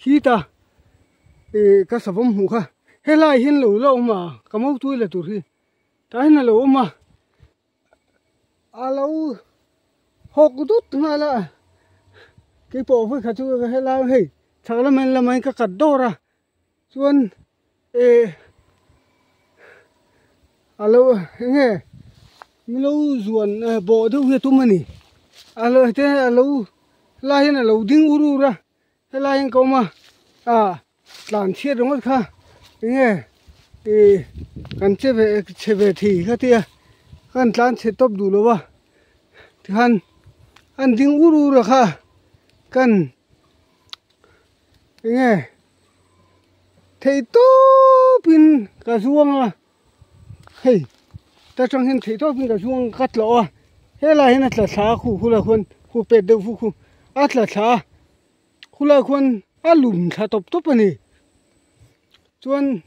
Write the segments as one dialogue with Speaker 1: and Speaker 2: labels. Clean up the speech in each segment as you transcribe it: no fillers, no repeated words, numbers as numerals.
Speaker 1: hi ta ka savom mu kha helai hin lo lo ma kamau tu la tur hi ta hin lo ma alo hok dut ngala cái bộ với khát chú cái lao hey chắc là mình làm mấy cái cắt đô ra chuan alo nghe mình lâu ruộng bộ đâu về tụi mình alo thế alo lai là lâu đinh uru ra thế lai câu mà làm chết đúng không kha nghe cần chế về thì cái tia cần làm chết top đủ rồi ba thì han đinh uru ra kha cần nghe thầy to pin cả ruộng hey ta trong hiện thầy to pin cả ruộng cắt lỗ thế là hiện là xả khu là khuôn khuเป็ดđâu khu là xả khu là khuôn lùm xả top này chuan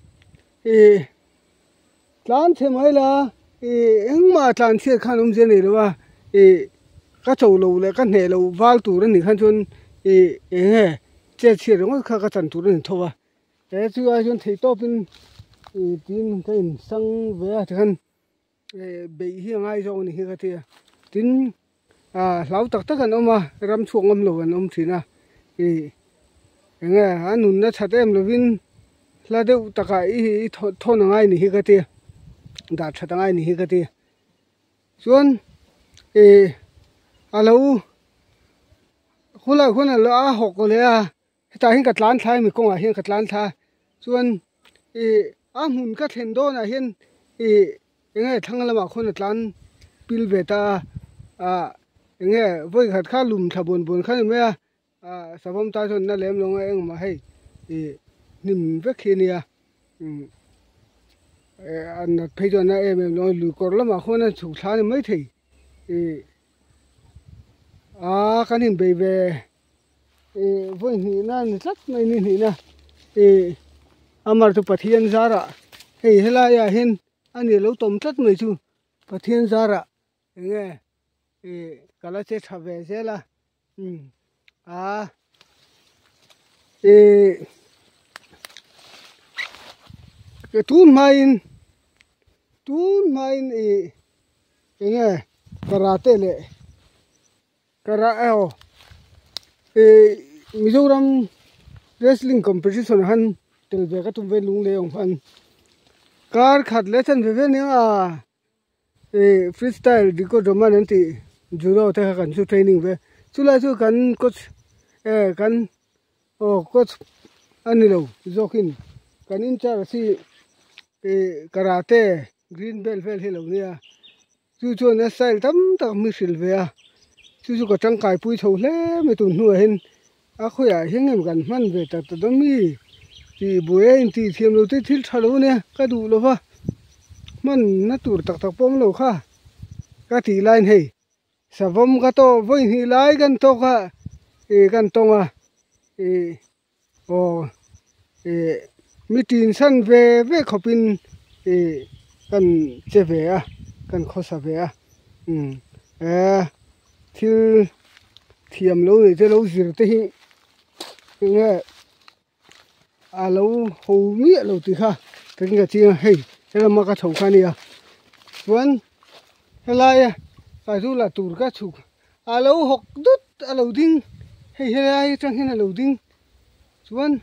Speaker 1: lan thế mấy là ứng mà lan thế khăn ông gì này rồi ba các cháu lâu lại các nè lâu vào tủ rồi khăn chuan nghe chết chết rồi các chân tủ rồi thôi à thế chứ ai chuan thấy to pin tin cái sang về thì khăn bị hiang ai rồi này cái kia tin lão tắc tắc anh mà ram chuông ông lâu anh ông thì na nghe anh nun nó chặt em lovin là đâu tất cả thôn ngay này cái kia đã chặt ngay này cái kia chuan alo khula la học ko le ta hin kat lan thai mi ko a hin kat lan tha chuan mun ka thlen do na hin nge thang la ma khon tlan pil ve ta nge voi khat kha lum thabon bon khan me sabam ta chon na lem long eng ma hei nim ve khinia an na phei chon na em lo lu kor la ma khon na chu thla ni mai thei cái hình bề về với nhỉ na rất mấy nhỉ na amar tu pathian zara hey hela ya hin ani lo tom rất mấy chu pathian zara nghe kala che thave je la cái tun main nghe karate le Kara Mizoram wrestling competition han tel ve ka tum ve lung le ong han kar khat le chan ve ne freestyle diko drama nan ti judo te kan chu training ve chula chu kan coach kan coach ani lo jokin kan in char si karate green belt vel hello nia chu na style tam tak mi sil ve chú có trăng cài pui thầu lẽ mấy tụi nuôi hen khôi hiếng em gần man về tạt tạt mi thì buổi anh thì thiêm lâu tới thiếu thà lâu nè cái đủ lâu ha man nó tụt tạt tạt bom lâu kha cái thì line hay sa vom cái to với hi lai gan to kha gan to mi tin san về khopin gan che về gan khosa về thiếu thiềm lâu này cho lâu gì thế nghe lâu hầu mía lâu từ kha cái cái chi hay cái là mà cái thầu kha này vẫn cái lai cái du là tụt cái chủ lâu học đứt lâu đinh hay lai trong cái là lâu đinh vẫn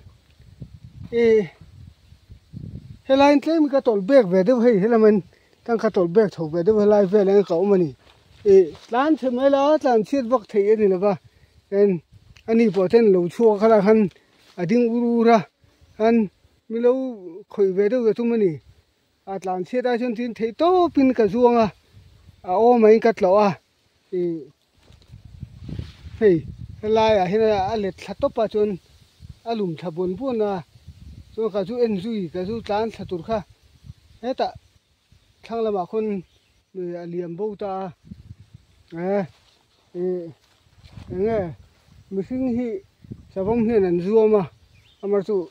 Speaker 1: cái lai thế mình cái tol bẹc về đâu hay là mình tăng cái tol bẹc thầu về đâu hay lai về là cậu mà nè lan thế mấy lá lan chết vắt thấy này là ba nên anh đi bỏ tên lẩu chua khá là hắn đinh uru ra hắn mi lâu khởi về đâu rồi chúng mình lan chết ai chân tin thấy to pin cả ruộng ô mấy cắt lẩu hey lai hiện là lết thắt tóc pa chun lùm thà buồn buồn cho cả chú en duy cả chú lan thắt tụt kha hết ta thằng là mà con người liềm bâu ta nghe mình sinh hi sao không hiện là rùa mà amar tu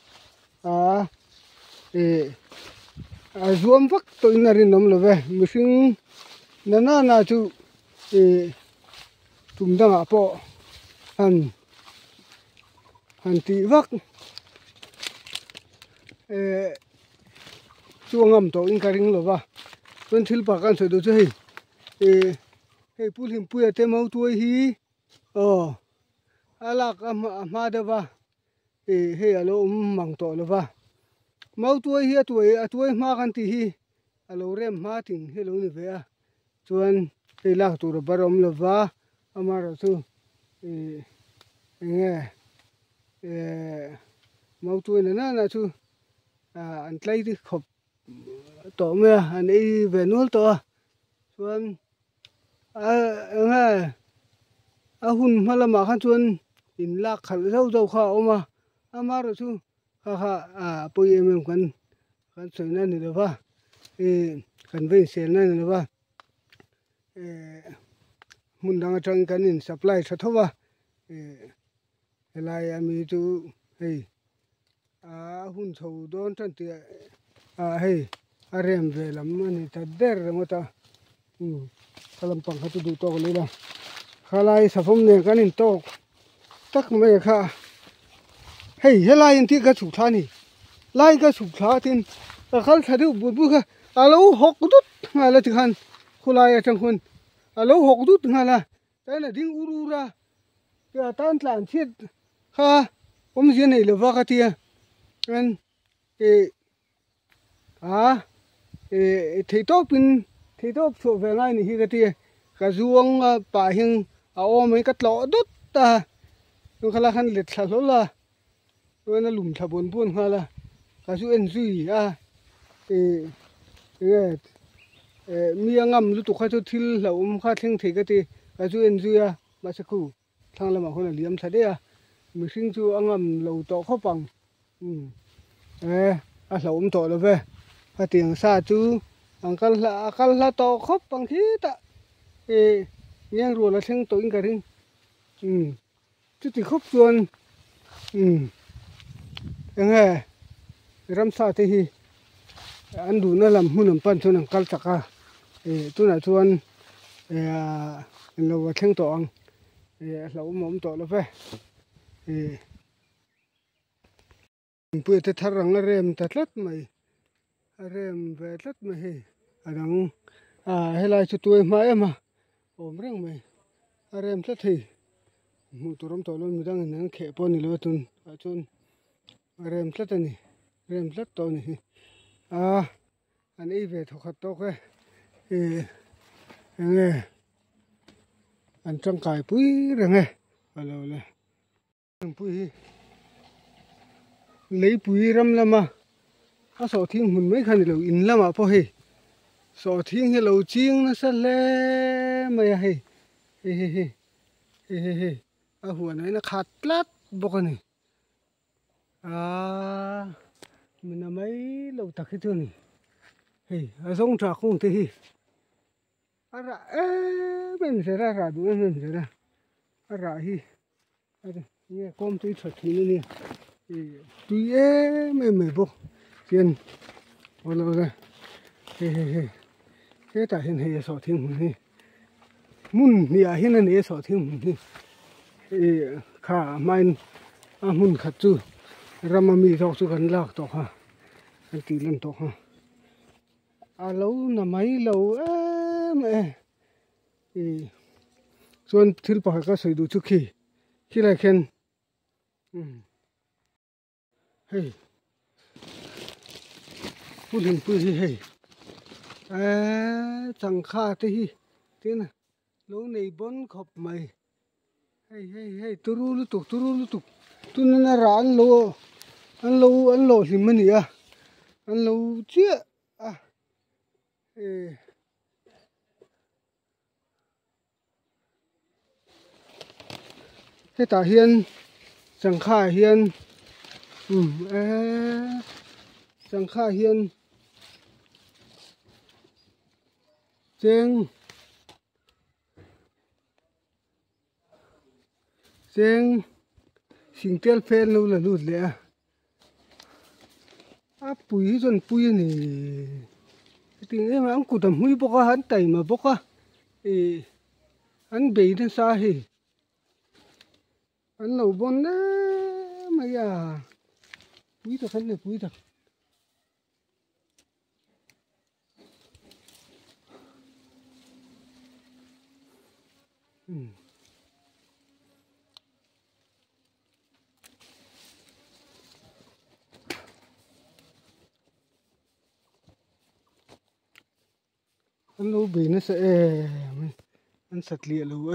Speaker 1: rùa vắt tôi nari nom lo ve mình sinh na tu tum dang apo han ti vắt chuông ngầm tổ in cái ring rồi va tuần thil bạc ăn sợi đồ chơi hey pul him puya te mau tuai hi alak ma de va hey alo mang to lo va mau tuai hi tuai ma kan ti hi alo rem ma ting hello ni ve a chuan hey lak tur barom lo va amara chu nge mau tuai na chu an tlai ti khop to me an ei ve nul to chuan hun malama khan chuan in lak khal zo kha oma amaro chu kha poi kan soina ni lova kan ve sel na ni lova mun dang atang kan in supply thathowa helai ami chu hei hun chho don tan ti hei arem ve lam ani ta der mota kalam pang hatu du to le la khalai safom ne kan in to tak me kha hei helai in ti ka chu thani lai ka chu thla tin khal thadu bu kha alo hok dut ngala ti khan khulai atang khun alo hok dut ngala ta na ding urura ya tan tlan thiet kha om je nei lo wa ka tia an thei top so ve ngai ni hi ka tia ka zuang pa hing o mai ka tlo dut ta nu khala khan let thla lo la na lum tha bon khala ka su en zui mi angam lu tu kha chu thil la kha thing thei ka ti ka su en zui ma sa khu thang la ma khona liam tha de mi sing chu angam lo to kho pang a hlom to lo ve a tiang sa chu angkal la to khop pang thi ta yang ru la thing to in ka ring chu ti khop chuan enge ram sa te hi an du na lam hunam pan chuan angkal taka tu na chuan lo wa thing to ang hlom mom to lo ve pui te tharang rem ta tlat mai rem ve tlat mai he adang helai chu tuai ma ema om reng mai rem tlat he mu turam to lo mi dang nang khe pon ni lo tun chun rem tlat ani rem tlat to ni an ei ve tho khat to ke nge an chang kai pui reng e alo le pui lấy bùi ram lama số thiên hun mấy khăn lâu in lama po he số thiên he lâu chiang nó sa le mày he he huan này nó khát lát bốc này mình mấy lâu tắc cái thứ này he giống trà không thế he ra mình sẽ ra đúng mình sẽ ra he nghe com tôi thật thì nè tuy mày vô tiền alo ra he cái ta hiện hay sợ thiên mun he mun nia hiện này sợ thiên mun he khá main mun khát chu ramami thọ chu gần lạc to ha cái tỷ lần to ha lâu nằm mấy lâu mẹ chuan thil pa ka soi du chu khi lại khen hey pun hin pu hi hey chẳng kha te hi thế nè lâu này bốn khop mày hey turu lu tuk tu na ra an lo thì mình an lo chia thế ta hiền chẳng kha hiền chẳng kha hiền cheng sinh tel phen lâu là lụt lẹ pui dần pui này tiếng em ăn củ tầm hui bốc hắn tẩy mà bốc hắn bể nó xa hì hắn lẩu bon đấy mày pui thật hắn này pui thật anh lâu bì nó sẽ anh sạch lịa lâu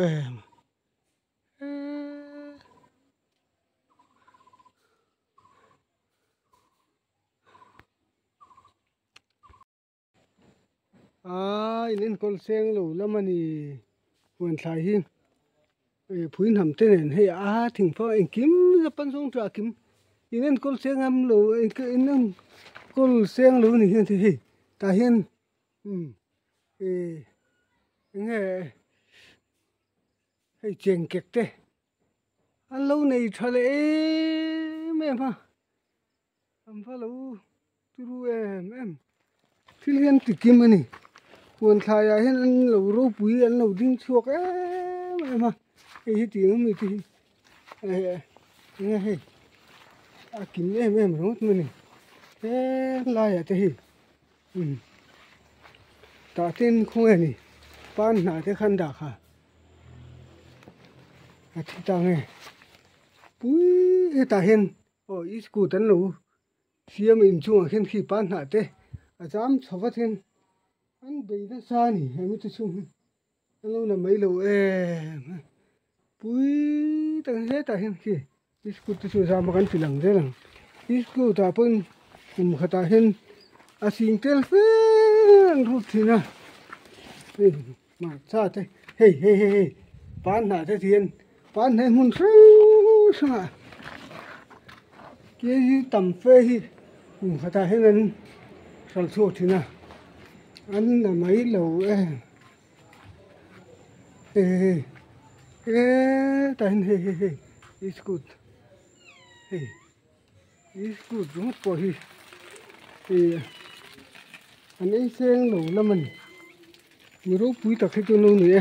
Speaker 1: nên con sen lâu lắm anh quần thải hiên phun hầm tên này hay thỉnh phơi anh kiếm ra pan sông trả kiếm nên con sen em lâu anh nên con sen lâu này hiên thì ta hiên nghe hay chèn kẹt thế anh lâu này thật là em ha em phải lâu turu em thì hiên thì kiếm anh quần thải hiên anh lâu râu bụi anh lâu đinh chuột em ha cái tiếng mình thì nghe hay kiếm em nó mình thế lại thế ta tin không này pan na thế khăn đặc ha thì ta nghe bui ta hiền ít cụ tấn lù xia mình chung hiền khi pan na thế dám cho phát hiền anh bị nó xa nhỉ em mới chung anh lâu là mấy lâu bui ta thế ta hiền khi ít cụ tôi cho ra mà cái phi lằng thế lằng ít cụ ta pun khát ta hiền xin tel phê rút thì na mà sao thế hey pan na thế thiên pan này muốn sao à cái tầm phê hi khát ta hiền anh sẵn sốt thì na anh là mấy lâu ta hiền it's good it's good rất có hi anh ấy xem lâu lắm mình rốt quý tật hết cho nó nữa